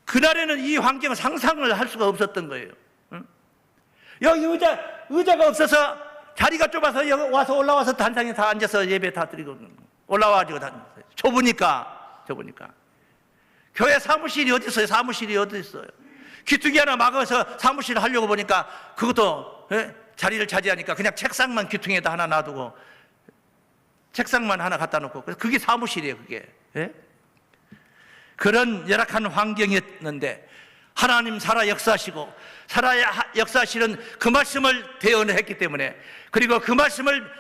Speaker 1: 그날에는 이 환경을 상상을 할 수가 없었던 거예요. 응? 여기 의자가 없어서 자리가 좁아서 여기 와서 올라와서 단상에 다 앉아서 예배 다 드리고 올라와가지고 좁으니까 교회 사무실이 어디 있어요? 사무실이 어디 있어요? 귀퉁이 하나 막아서 사무실을 하려고 보니까 그것도 자리를 차지하니까 그냥 책상만 귀퉁이에다 하나 놔두고 책상만 하나 갖다 놓고 그게 사무실이에요. 그게 그런 열악한 환경이었는데 하나님 살아 역사하시고 살아 역사하시는 그 말씀을 대언을 했기 때문에, 그리고 그 말씀을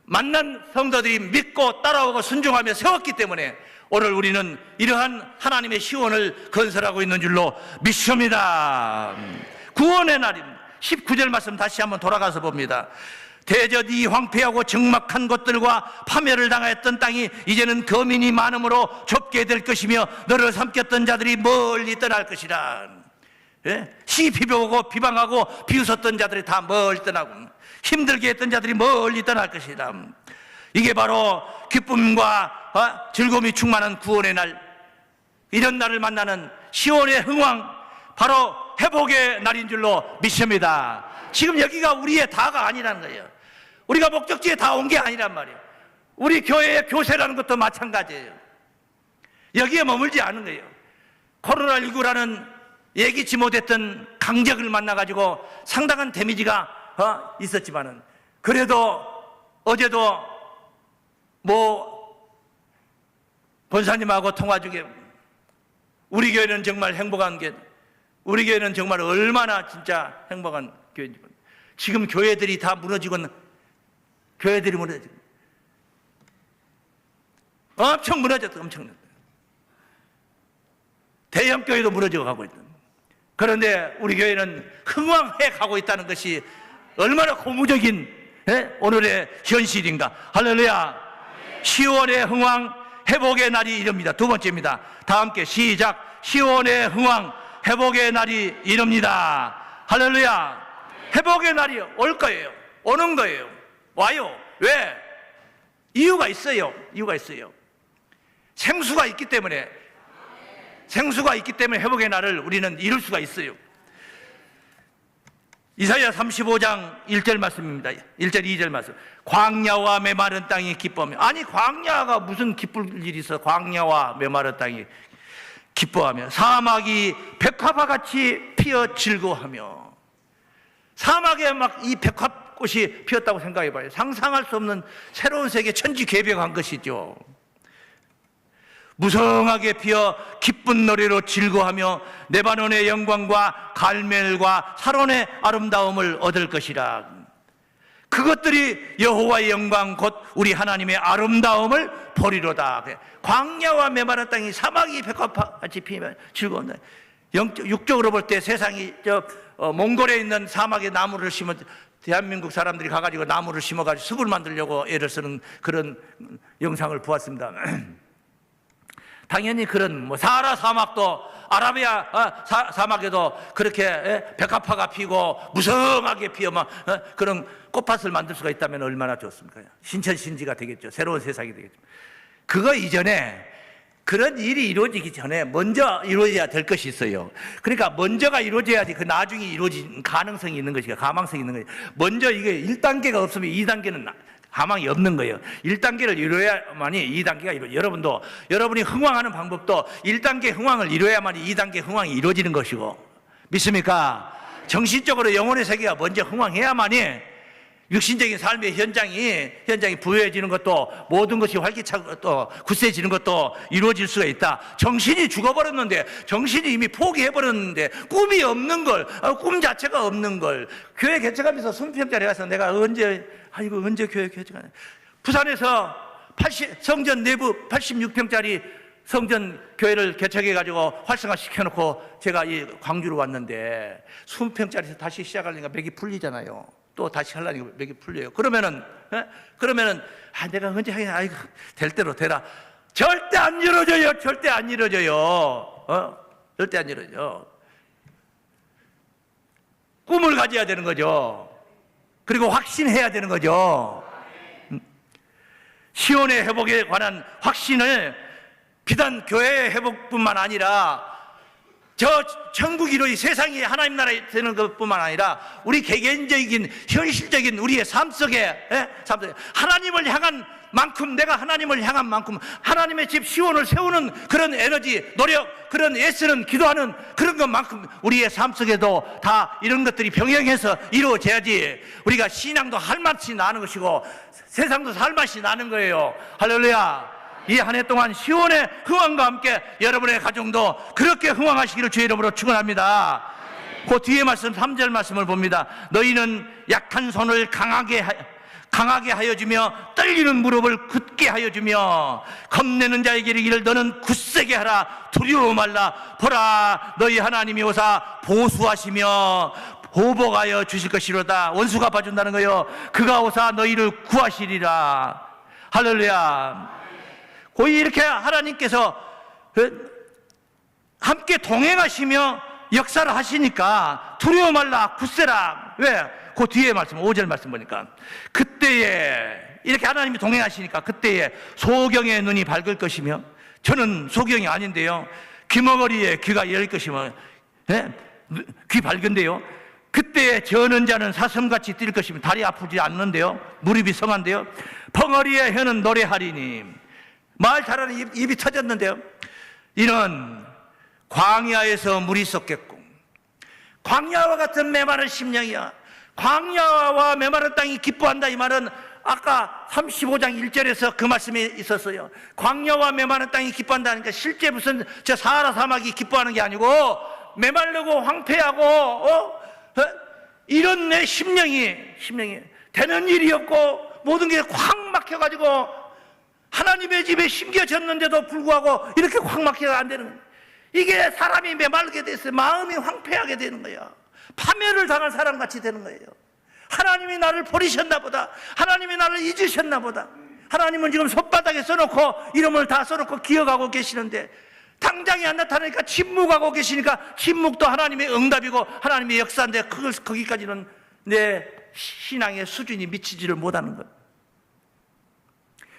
Speaker 1: 만난 성도들이 믿고 따라오고 순종하며 세웠기 때문에 오늘 우리는 이러한 하나님의 시온을 건설하고 있는 줄로 믿습니다. 구원의 날입니다. 19절 말씀 다시 한번 돌아가서 봅니다. 대저 이 황폐하고 적막한 곳들과 파멸을 당하였던 땅이 이제는 거민이 많음으로 좁게 될 것이며 너를 삼켰던 자들이 멀리 떠날 것이라. 시비보고 비방하고 비웃었던 자들이 다 멀리 떠나고 힘들게 했던 자들이 멀리 떠날 것이라. 이게 바로 기쁨과 즐거움이 충만한 구원의 날, 이런 날을 만나는 시온의 흥왕, 바로 회복의 날인 줄로 믿습니다. 지금 여기가 우리의 다가 아니라는 거예요. 우리가 목적지에 다 온 게 아니란 말이에요. 우리 교회의 교세라는 것도 마찬가지예요. 여기에 머물지 않은 거예요. 코로나19라는 예기치 못했던 강적을 만나가지고 상당한 데미지가 있었지만은, 그래도 어제도 본사님하고 통화 중에 우리 교회는 정말 행복한 게, 우리 교회는 정말 얼마나 진짜 행복한 교회인지. 지금 교회들이 다 무너지고, 교회들이 무너지고, 엄청 무너졌어, 엄청. 대형 교회도 무너져 가고 있다. 그런데 우리 교회는 흥왕해 가고 있다는 것이 얼마나 고무적인 오늘의 현실인가. 할렐루야. 10월의 흥왕 회복의 날이 이릅니다. 두 번째입니다. 다 함께 시작. 10월의 흥왕 회복의 날이 이릅니다. 할렐루야. 회복의 날이 올 거예요. 오는 거예요. 와요. 왜? 이유가 있어요. 이유가 있어요. 생수가 있기 때문에, 생수가 있기 때문에 회복의 날을 우리는 이룰 수가 있어요. 이사야 35장 1절 말씀입니다. 1절 2절 말씀. 광야와 메마른 땅이 기뻐하며. 아니, 광야가 무슨 기쁠 일이 있어. 광야와 메마른 땅이 기뻐하며 사막이 백화밭같이 피어 즐거워하며. 사막에 막 이 백합꽃이 피었다고 생각해 봐요. 상상할 수 없는 새로운 세계 천지개벽한 것이죠. 무성하게 피어 기쁜 노래로 즐거워하며 레바논의 영광과 갈멜과 사론의 아름다움을 얻을 것이라. 그것들이 여호와의 영광 곧 우리 하나님의 아름다움을 보리로다. 광야와 메마른 땅이 사막이 백합같이 피면 즐거운다. 육적으로 볼 때 세상이 몽골에 있는 사막에 나무를 심어, 대한민국 사람들이 가가지고 나무를 심어가지고 숲을 만들려고 애를 쓰는 그런 영상을 보았습니다. 당연히 그런 사하라 사막도, 아라비아 사막에도 그렇게 백합화가 피고 무성하게 피어 그런 꽃밭을 만들 수가 있다면 얼마나 좋습니까? 신천신지가 되겠죠. 새로운 세상이 되겠죠. 그거 이전에, 그런 일이 이루어지기 전에 먼저 이루어져야 될 것이 있어요. 그러니까 먼저가 이루어져야지 그 나중에 이루어질 가능성이 있는 것이고 가망성이 있는 거예요. 먼저 이게 1단계가 없으면 2단계는 가망이 없는 거예요. 1단계를 이루어야만이 2단계가 이루어져요. 여러분도, 여러분이 흥왕하는 방법도 1단계 흥왕을 이루어야만이 2단계 흥왕이 이루어지는 것이고, 믿습니까? 정신적으로 영혼의 세계가 먼저 흥왕해야만이 육신적인 삶의 현장이 부유해지는 것도, 모든 것이 활기차고 또 굳세지는 것도 이루어질 수가 있다. 정신이 죽어버렸는데, 정신이 이미 포기해버렸는데, 꿈이 없는 걸, 꿈 자체가 없는 걸, 교회 개척하면서 순평자리 가서 내가 언제 교회 개척하냐. 부산에서 성전 내부 86평짜리 성전 교회를 개척해가지고 활성화 시켜놓고 제가 이 광주로 왔는데, 20평짜리에서 다시 시작하려니까 맥이 풀리잖아요. 또 다시 하려니까 맥이 풀려요. 그러면은 내가 언제 하겠냐. 아이고, 될 대로 되라. 절대 안 이루어져요. 절대 안 이루어져요. 절대 안 이루어져. 꿈을 가져야 되는 거죠. 그리고 확신해야 되는 거죠. 시온의 회복에 관한 확신을 비단 교회의 회복뿐만 아니라 천국 이루어지 세상이 하나님 나라에 되는 것뿐만 아니라 우리 개개인적인 현실적인 우리의 삶 속에 하나님을 향한 만큼, 내가 하나님을 향한 만큼 하나님의 집 시온을 세우는 그런 에너지, 노력, 그런 애쓰는 기도하는 그런 것만큼 우리의 삶 속에도 다 이런 것들이 병행해서 이루어져야지 우리가 신앙도 할 맛이 나는 것이고 세상도 살 맛이 나는 거예요. 할렐루야. 이 한 해 동안 시온의 흥왕과 함께 여러분의 가정도 그렇게 흥왕하시기를 주의 이름으로 축원합니다. 그 뒤에 말씀 3절 말씀을 봅니다. 너희는 약한 손을 강하게 하여 주며 떨리는 무릎을 굳게 하여 주며 겁내는 자에게 이르기를 너는 굳세게 하라. 두려워 말라. 보라, 너희 하나님이 오사 보수하시며 보복하여 주실 것이로다. 원수가 봐준다는 거예요. 그가 오사 너희를 구하시리라. 할렐루야. 거의 이렇게 하나님께서 함께 동행하시며 역사를 하시니까 두려워 말라, 굳세라. 왜? 그 뒤에 말씀, 5절 말씀 보니까 그때에 이렇게 하나님이 동행하시니까 그때에 소경의 눈이 밝을 것이며, 저는 소경이 아닌데요, 귀머거리에 귀가 열 것이며, 귀 밝은데요, 그때에 저는 자는 사슴같이 뛸 것이며, 다리 아프지 않는데요, 무릎이 성한데요, 벙어리의 혀는 노래하리니. 말 잘하는 입이 터졌는데요, 이는 광야에서 물이 쏟겠고 광야와 같은 메마른 심령이야. 광야와 메마른 땅이 기뻐한다. 이 말은 아까 35장 1절에서 그 말씀이 있었어요. 광야와 메마른 땅이 기뻐한다니까 실제 무슨 저 사하라 사막이 기뻐하는 게 아니고 메마르고 황폐하고 이런 내 심령이 되는 일이 없고 모든 게 확 막혀가지고 하나님의 집에 심겨졌는데도 불구하고 이렇게 확 막혀가 안 되는 거예요. 이게 사람이 메말게 됐어요. 마음이 황폐하게 되는 거예요. 파멸을 당한 사람같이 되는 거예요. 하나님이 나를 버리셨나 보다. 하나님이 나를 잊으셨나 보다. 하나님은 지금 손바닥에 써놓고 이름을 다 써놓고 기억하고 계시는데 당장이 안 나타나니까 침묵하고 계시니까 침묵도 하나님의 응답이고 하나님의 역사인데 거기까지는 내 신앙의 수준이 미치지를 못하는 거예요.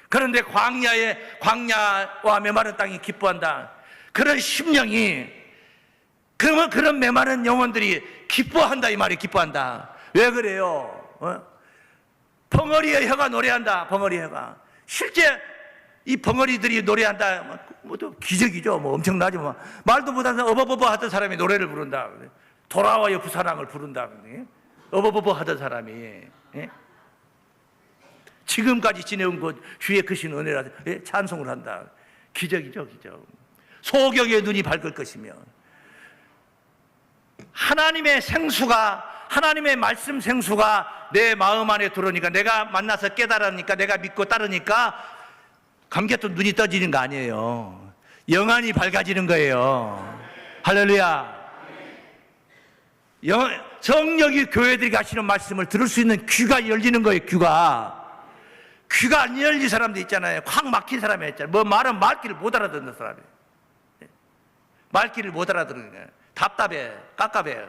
Speaker 1: 그런데 광야와 메마른 땅이 기뻐한다. 그런 심령이 그런 메마른 영혼들이 기뻐한다 이 말이 기뻐한다. 왜 그래요? 벙어리의 혀가 노래한다. 벙어리의 혀가 실제 이 벙어리들이 노래한다. 또 기적이죠. 엄청나지 뭐. 말도 못하는 어버버버 하던 사람이 노래를 부른다. 돌아와요 부산항을 부른다. 어버버버 하던 사람이 지금까지 지내온 것 주의 크신 은혜라 찬송을 한다. 기적이죠, 기적. 소경의 눈이 밝을 것이며 하나님의 생수가 하나님의 말씀 생수가 내 마음 안에 들어오니까 내가 만나서 깨달으니까 내가 믿고 따르니까 감격도 눈이 떠지는 거 아니에요. 영안이 밝아지는 거예요. 할렐루야. 성령이 교회들이 가시는 말씀을 들을 수 있는 귀가 열리는 거예요. 귀가 안 열린 사람도 있잖아요. 확 막힌 사람이 있잖아요. 뭐 말은 말귀를 못 알아듣는 사람이. 말귀를 못 알아듣는 거예요. 답답해, 깝깝해.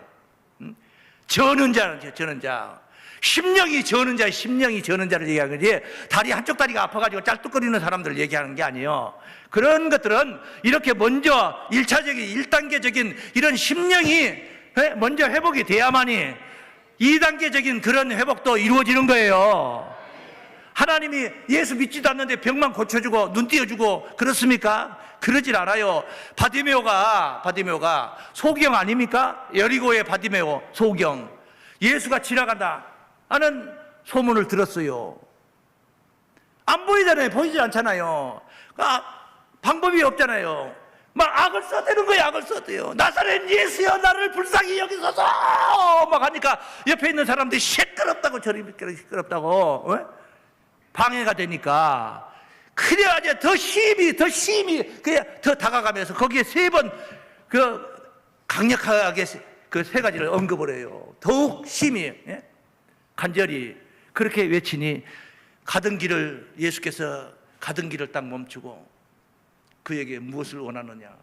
Speaker 1: 저는 자. 심령이 저는 자를 얘기하는 거지 다리 한쪽 다리가 아파가지고 짤뚝거리는 사람들을 얘기하는 게 아니에요. 그런 것들은 이렇게 먼저 1차적인 1단계적인 이런 심령이 먼저 회복이 돼야만이 2단계적인 그런 회복도 이루어지는 거예요. 하나님이 예수 믿지도 않는데 병만 고쳐주고 눈 띄워주고 그렇습니까? 그러질 않아요. 바디메오가 소경 아닙니까? 여리고의 바디메오 소경 예수가 지나간다 하는 소문을 들었어요. 안 보이잖아요. 보이지 않잖아요. 방법이 없잖아요. 막 악을 써대는 거예요. 악을 써대요. 나사렛 예수여 나를 불쌍히 여기소서 막 하니까 옆에 있는 사람들이 시끄럽다고 저리 시끄럽다고 방해가 되니까 그래야지 더 심히 더 다가가면서 거기에 3번 강력하게 그 3가지를 언급을 해요. 더욱 심히 간절히 그렇게 외치니 예수께서 가던 길을 딱 멈추고 그에게 무엇을 원하느냐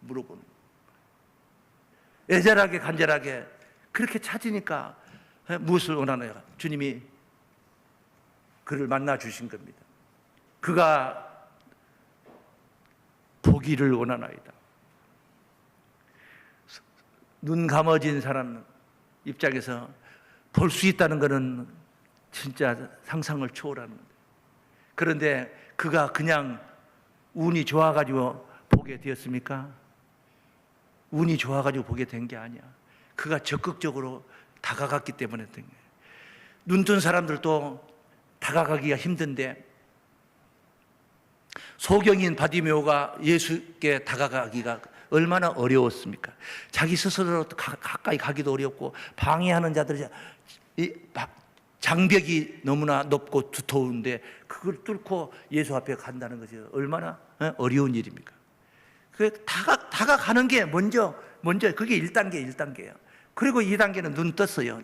Speaker 1: 물어본 애절하게 간절하게 그렇게 찾으니까 무엇을 원하느냐 주님이 그를 만나 주신 겁니다. 그가 보기를 원하나이다. 눈 감아진 사람 입장에서 볼 수 있다는 것은 진짜 상상을 초월하는 거예요. 그런데 그가 그냥 운이 좋아가지고 보게 되었습니까? 운이 좋아가지고 보게 된 게 아니야. 그가 적극적으로 다가갔기 때문에 된 거예요. 눈 뜬 사람들도 다가가기가 힘든데 소경인 바디메오가 예수께 다가가기가 얼마나 어려웠습니까? 자기 스스로 가까이 가기도 어렵고 방해하는 자들이 장벽이 너무나 높고 두터운데 그걸 뚫고 예수 앞에 간다는 것이 얼마나 어려운 일입니까? 다가가는 게 먼저 그게 1단계예요. 그리고 2단계는 눈 떴어요.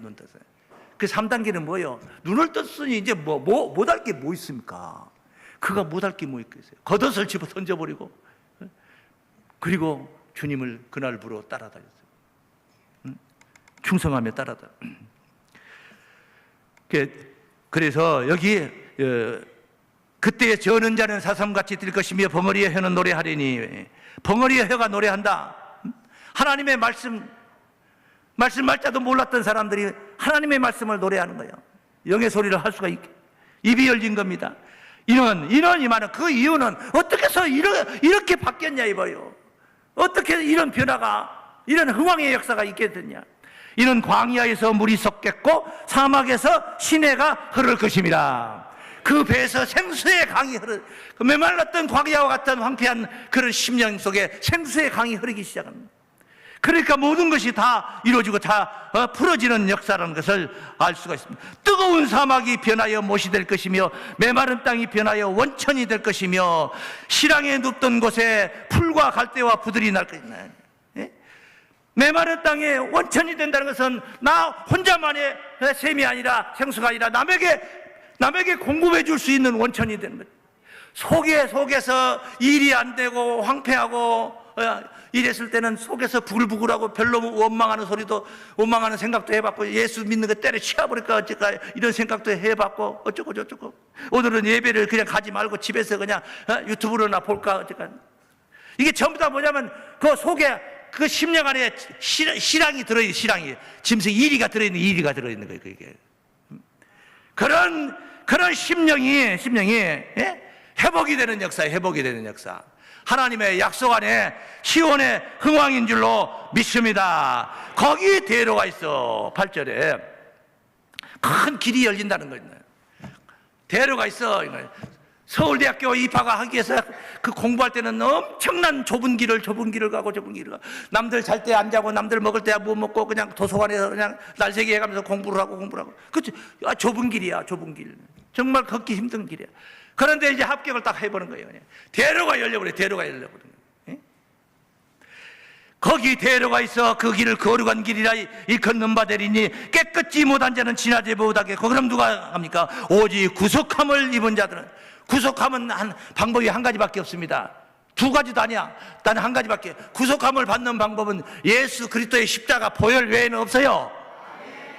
Speaker 1: 그 3단계는 뭐예요? 눈을 떴으니 이제 못할 게 뭐 있습니까? 그가 못할 게 뭐 있겠어요? 겉옷을 집어 던져버리고 그리고 주님을 그날부로 따라다녔어요. 충성하며 따라다. 그래서 여기 그때 저는 자는 사삼같이 뛸 것이며 벙어리의 혀는 노래하리니 벙어리의 혀가 노래한다. 하나님의 말씀 말자도 몰랐던 사람들이 하나님의 말씀을 노래하는 거예요. 영의 소리를 할 수가 있게 입이 열린 겁니다. 이는 이 말은 그 이유는 어떻게 해서 이렇게 바뀌었냐 이봐요. 어떻게 이런 변화가, 이런 흥왕의 역사가 있게 됐냐? 이는 광야에서 물이 섞였고 사막에서 시내가 흐를 것입니다. 그 배에서 생수의 강이 그 메말랐던 광야와 같은 황폐한 그런 심령 속에 생수의 강이 흐르기 시작합니다. 그러니까 모든 것이 다 이루어지고 다 풀어지는 역사라는 것을 알 수가 있습니다. 뜨거운 사막이 변하여 못이 될 것이며 메마른 땅이 변하여 원천이 될 것이며 실황에 눕던 곳에 풀과 갈대와 부들이 날 것이다. 메마른 땅에 원천이 된다는 것은 나 혼자만의 셈이 아니라, 생수가 아니라 남에게 공급해 줄 수 있는 원천이 되는 거예요. 속에서 일이 안 되고 황폐하고 이랬을 때는 속에서 부글부글하고 별로 원망하는 생각도 해봤고, 예수 믿는 거 때려치워버릴까 어쩔까 이런 생각도 해봤고, 어쩌고 저쩌고, 오늘은 예배를 그냥 가지 말고 집에서 그냥 유튜브로나 볼까 어쩔까. 이게 전부 다 뭐냐면 그 속에 그 심령 안에 실황이 들어있는, 실황이 짐승 이리가 들어있는 거예요. 그게 그런 심령이 회복이 되는 역사예요. 회복이 되는 역사. 하나님의 약속 안에 시온의 흥왕인 줄로 믿습니다. 거기 대로가 있어. 8절에 큰 길이 열린다는 거예요. 대로가 있어. 서울대학교 입학하기 위해서 그 공부할 때는 엄청난 좁은 길을 가고 남들 잘 때 안 자고 남들 먹을 때 못 먹고 그냥 도서관에서 그냥 날새기 해가면서 공부를 하고 그렇지. 좁은 길이야. 좁은 길. 정말 걷기 힘든 길이야. 그런데 이제 합격을 딱 해보는 거예요. 대로가 열려버려. 거기 대로가 있어. 그 길을 거룩한 길이라 걷는 바 되리니 깨끗지 못한 자는 지나지 못하게. 그럼 누가 합니까? 오직 구속함을 입은 자들은. 구속함은 방법이 한 가지밖에 없습니다. 두 가지도 아니야. 단 한 가지밖에. 구속함을 받는 방법은 예수 그리스도의 십자가 보혈 외에는 없어요.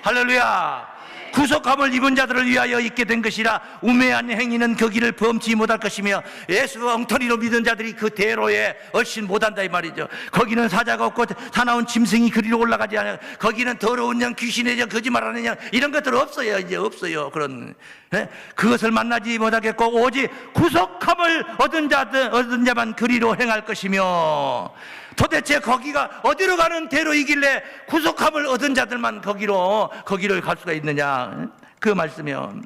Speaker 1: 할렐루야. 구속함을 입은 자들을 위하여 있게 된 것이라 우매한 행위는 그 길을 범치 못할 것이며, 예수 엉터리로 믿은 자들이 그 대로에 얼씬 못한다 이 말이죠. 거기는 사자가 없고 사나운 짐승이 그리로 올라가지 않아요. 거기는 더러운 영, 귀신의 영, 거짓말하는 영, 이런 것들 없어요. 이제 없어요. 그런 그것을 만나지 못하겠고 오직 구속함을 얻은 자만 그리로 행할 것이며. 도대체 거기가 어디로 가는 대로이길래 구속함을 얻은 자들만 거기를 갈 수가 있느냐? 그 말씀이요.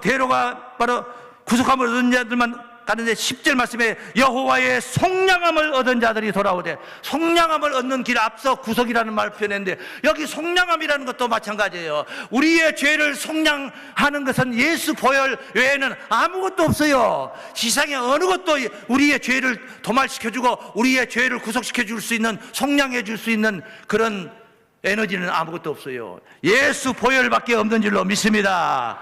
Speaker 1: 대로가 바로 구속함을 얻은 자들만 가는데 10절 말씀에 여호와의 속량함을 얻은 자들이 돌아오되, 속량함을 얻는 길 앞서 구속이라는 말 표현했는데 여기 속량함이라는 것도 마찬가지예요. 우리의 죄를 속량하는 것은 예수 보혈 외에는 아무것도 없어요. 지상에 어느 것도 우리의 죄를 도말시켜주고 우리의 죄를 구속시켜 줄 수 있는, 속량해 줄 수 있는 그런 에너지는 아무것도 없어요. 예수 보혈밖에 없는 줄로 믿습니다.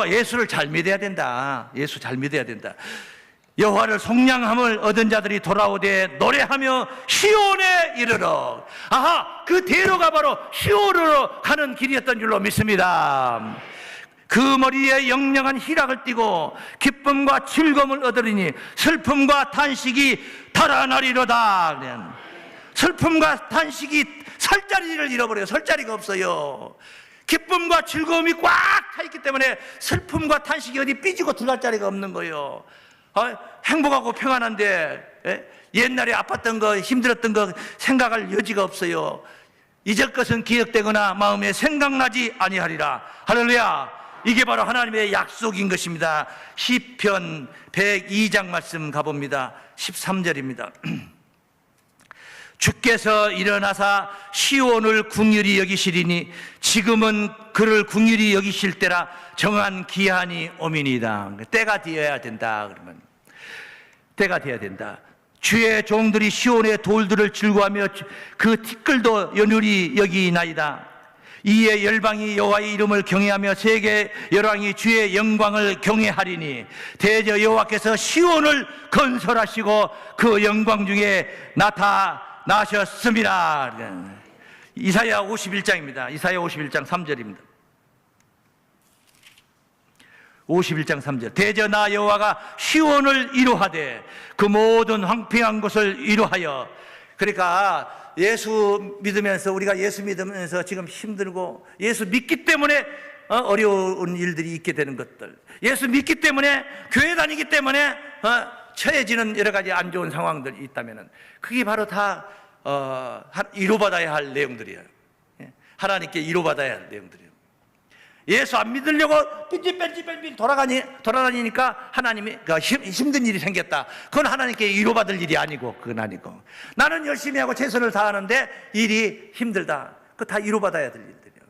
Speaker 1: 예수를 잘 믿어야 된다. 예수 잘 믿어야 된다. 여호와를 속량함을 얻은 자들이 돌아오되 노래하며 시온에 이르러. 그 대로가 바로 시온으로 가는 길이었던 줄로 믿습니다. 그 머리에 영영한 희락을 띠고 기쁨과 즐거움을 얻으리니 슬픔과 탄식이 달아나리로다. 슬픔과 탄식이 설 자리를 잃어버려요. 설 자리가 없어요. 기쁨과 즐거움이 꽉 차 있기 때문에 슬픔과 탄식이 어디 삐지고 들어갈 자리가 없는 거예요. 행복하고 평안한데 옛날에 아팠던 거, 힘들었던 거 생각할 여지가 없어요. 잊을 것은 기억되거나 마음에 생각나지 아니하리라. 할렐루야. 이게 바로 하나님의 약속인 것입니다. 시편 102장 말씀 가봅니다. 13절입니다. 주께서 일어나사 시온을 긍휼히 여기시리니 지금은 그를 긍휼히 여기실 때라 정한 기한이 오미니이다. 때가 되어야 된다. 그러면 때가 되어야 된다. 주의 종들이 시온의 돌들을 즐거워하며 그 티끌도 연율이 여기나이다. 이에 열방이 여호와의 이름을 경외하며 세계 열왕이 주의 영광을 경외하리니 대저 여호와께서 시온을 건설하시고 그 영광 중에 나타나셨습니다. 이사야 51장입니다. 이사야 51장 3절입니다. 51장 3절. 대저 나 여호와가 시온을 이루하되 그 모든 황폐한 곳을 이루하여. 그러니까 예수 믿으면서, 우리가 예수 믿으면서 지금 힘들고 예수 믿기 때문에 어려운 일들이 있게 되는 것들, 예수 믿기 때문에 교회 다니기 때문에 처해지는 여러 가지 안 좋은 상황들이 있다면 그게 바로 다 위로받아야 할 내용들이에요. 하나님께 위로받아야 할 내용들이에요. 예수 안 믿으려고 삐질삐질 돌아다니니까 하나님이 힘든 일이 생겼다. 그건 하나님께 위로받을 일이 아니고, 그건 아니고, 나는 열심히 하고 최선을 다하는데 일이 힘들다. 그거 다 위로받아야 될 일들이에요.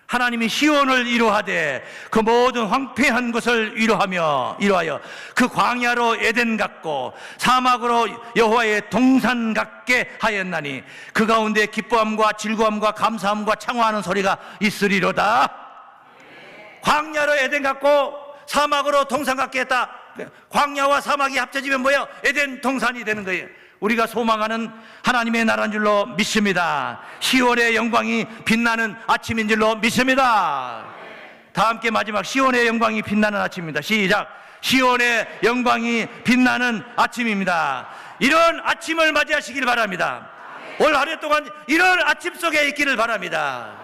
Speaker 1: 하나님이 시온을 위로하되 그 모든 황폐한 것을 위로하여 그 광야로 에덴 같고 사막으로 여호와의 동산 같게 하였나니 그 가운데 기뻐함과 즐거움과 감사함과 창화하는 소리가 있으리로다. 광야로 에덴 같고 사막으로 동산 같게 했다. 광야와 사막이 합쳐지면 뭐예요? 에덴 동산이 되는 거예요. 우리가 소망하는 하나님의 나라인 줄로 믿습니다. 시온의 영광이 빛나는 아침인 줄로 믿습니다. 다 함께 마지막 시온의 영광이 빛나는 아침입니다. 시작. 시온의 영광이 빛나는 아침입니다. 이런 아침을 맞이하시길 바랍니다. 올 한 해 동안 이런 아침 속에 있기를 바랍니다.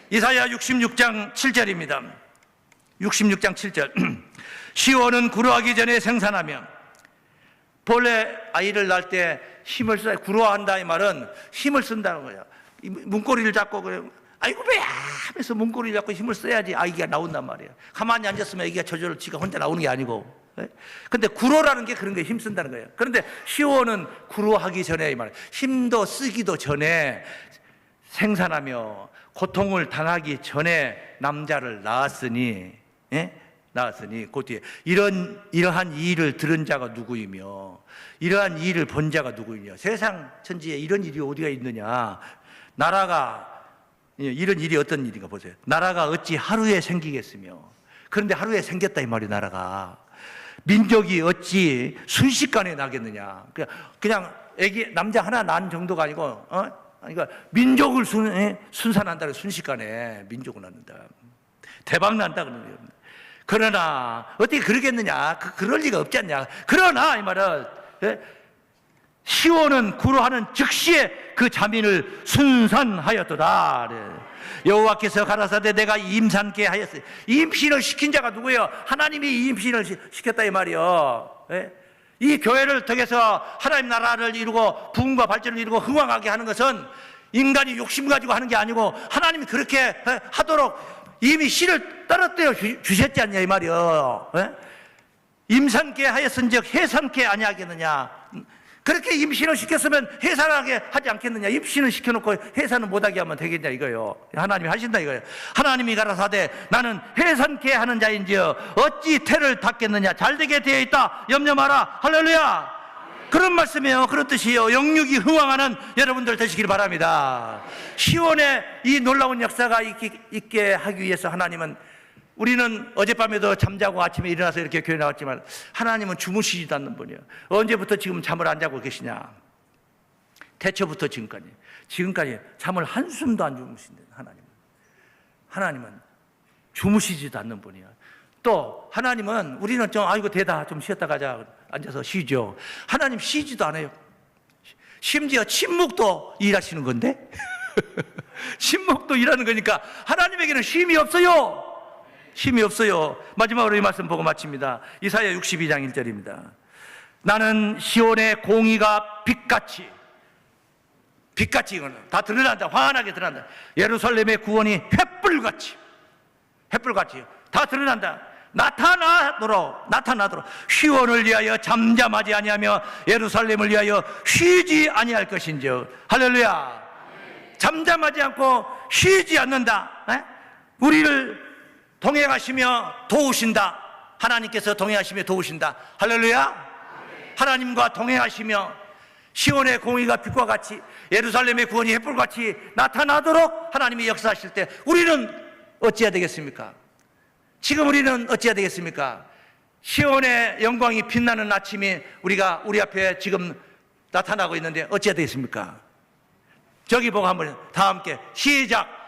Speaker 1: 이사야 66장 7절입니다. 66장 7절. 시온은 구루하기 전에 생산하며, 본래 아이를 낳을 때 힘을 써야, 구루한다 이 말은 힘을 쓴다는 거야. 문고리를 잡고 그래, 아이고 배야 하면서 문고리를 잡고 힘을 써야지 아기가 나온단 말이야. 가만히 앉았으면 아기가 저절로 지가 혼자 나오는 게 아니고. 근데 구로라는 게 그런 거예요. 힘 쓴다는 거예요. 그런데 시온은 구로하기 전에 이 말, 힘도 쓰기도 전에 생산하며 고통을 당하기 전에 남자를 낳았으니, 낳았으니 그 뒤에 이러한 일을 들은 자가 누구이며 이러한 일을 본 자가 누구이며, 세상 천지에 이런 일이 어디가 있느냐. 나라가, 이런 일이 어떤 일인가 보세요. 나라가 어찌 하루에 생기겠으며, 그런데 하루에 생겼다 이 말이. 나라가, 민족이 어찌 순식간에 나겠느냐. 그냥 애기 남자 하나 낳은 정도가 아니고, 그러니까 민족을 순산한다는, 순식간에 민족을 낳는다, 대박 난다 그러는 거예요. 그러나 어떻게 그러겠느냐, 그럴 리가 없지 않냐. 그러나 이 말은 시온은 구루하는 즉시에 그 자민을 순산하였도다. 여호와께서 가라사대 내가 임산케 하였으니, 임신을 시킨 자가 누구예요? 하나님이 임신을 시켰다 이 말이요. 이 교회를 통해서 하나님 나라를 이루고 부흥과 발전을 이루고 흥왕하게 하는 것은 인간이 욕심 가지고 하는 게 아니고 하나님이 그렇게 하도록 이미 씨를 떨어뜨려 주셨지 않냐 이 말이요. 임산케 하였은즉 해산케 아니하겠느냐. 그렇게 임신을 시켰으면 해산하게 하지 않겠느냐. 임신을 시켜놓고 해산을 못하게 하면 되겠냐 이거요. 하나님이 하신다 이거요. 하나님이 가라사대 나는 해산케 하는 자인지여 어찌 태를 닫겠느냐. 잘되게 되어 있다 염려 마라. 할렐루야. 그런 말씀이에요. 그런 뜻이에요. 영육이 흥왕하는 여러분들 되시길 바랍니다. 시온의 이 놀라운 역사가 있게 하기 위해서 하나님은, 우리는 어젯밤에도 잠자고 아침에 일어나서 이렇게 교회 나왔지만 하나님은 주무시지도 않는 분이에요. 언제부터 지금 잠을 안 자고 계시냐. 태초부터 지금까지 잠을 한숨도 안 주무신대요. 하나님은 주무시지도 않는 분이에요. 또 하나님은, 우리는 좀 아이고 되다 좀 쉬었다 가자 앉아서 쉬죠. 하나님 쉬지도 않아요. 심지어 침묵도 일하시는 건데 침묵도 일하는 거니까 하나님에게는 쉼이 없어요. 쉼이 없어요. 마지막으로 이 말씀 보고 마칩니다. 이사야 62장 1절입니다. 나는 시온의 공의가 빛같이, 이거는 다 드러난다. 환하게 드러난다. 예루살렘의 구원이 횃불같이 다 드러난다. 나타나도록 시온을 위하여 잠잠하지 아니하며 예루살렘을 위하여 쉬지 아니할 것인즉. 할렐루야. 잠잠하지 않고 쉬지 않는다. 우리를 동행하시며 도우신다. 하나님께서 동행하시며 도우신다. 할렐루야. 하나님과 동행하시며 시온의 공의가 빛과 같이 예루살렘의 구원이 횃불같이 나타나도록 하나님이 역사하실 때 우리는 어찌해야 되겠습니까? 지금 우리는 어찌해야 되겠습니까? 시온의 영광이 빛나는 아침이 우리 앞에 지금 나타나고 있는데 어찌해야 되겠습니까? 저기 보고 한번 다 함께 시작.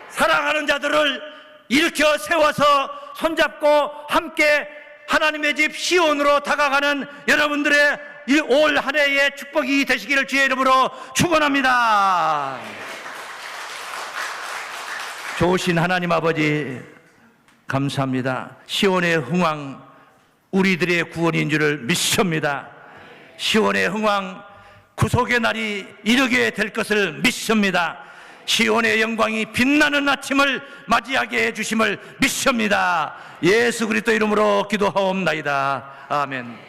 Speaker 1: 사랑하는 자들을 일으켜 세워서 손잡고 함께 하나님의 집 시온으로 다가가는 여러분들의 올 한 해의 축복이 되시기를 주의 이름으로 축원합니다. 좋으신 하나님 아버지 감사합니다. 시온의 흥왕 우리들의 구원인 줄을 믿습니다. 시온의 흥왕 구속의 날이 이르게 될 것을 믿습니다. 시온의 영광이 빛나는 아침을 맞이하게 해주심을 믿습니다. 예수 그리스도 이름으로 기도하옵나이다. 아멘.